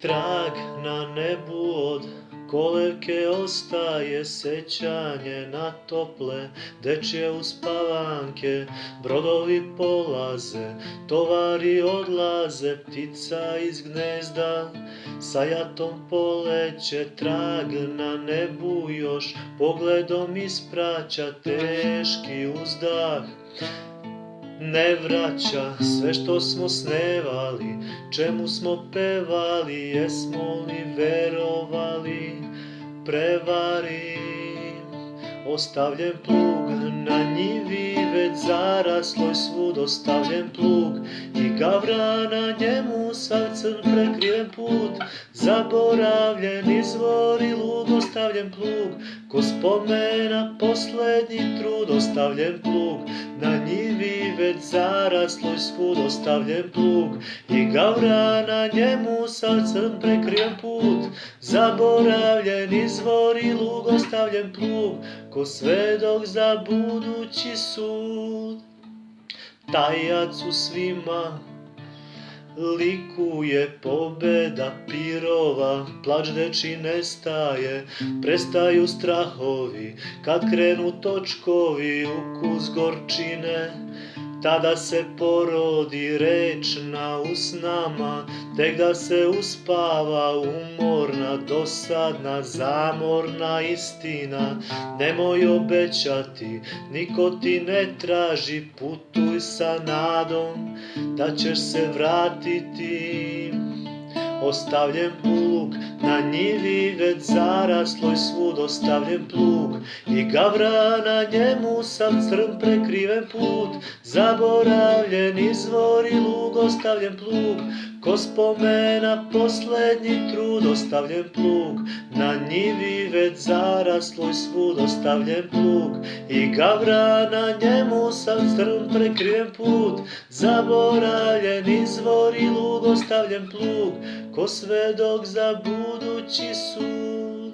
Trag na nebu od kolevke ostaje, sećanje na tople dečje uspavanke. Brodovi polaze, tovari odlaze, ptica iz gnezda sa jatom poleće. Trag na nebu još pogledom ispraća, teški uzdah ne vraća. Sve što smo snevali, čemu smo pevali, jesmo li verovali prevari. Ostavljen plug na njivi, već zarasloj svud ostavljen plug, i gavra na njemu sav crn prekriven put. Zaboravljen izvor i lug, ostavljen plug, ko spomena poslednji trud. Ostavljen plug na njivi, već zarasloj svud ostavljen plug, i gavra na njemu sav crn prekriven put. Zaboravljen izvor i lug, ostavljen plug, ko svedok za budući sud. Tajac u svima likuje, pobeda pirova, plač deči nestaje, prestaju strahovi, kad krenu točkovi, ukus gorčine. Tada se porodi reč na usnama, tek da se uspava umorna, dosadna, zamorna istina. Nemoj obećati, niko ti ne traži, putuj sa nadom da ćeš se vratiti. Ostavljen plug na njivi, već zarasloj svud ostavljen plug, i gavra na njemu sav crn prekriven put. Zaboravljen izvor i lug, ostavljen plug, ko spomena poslednji trud. Ostavljen plug na njivi, već zarasloj svud ostavljen plug, i gavra na njemu sav crn prekriven put. Zaboravljen izvor i lug, ostavljen plug, ko svedok za budući sud.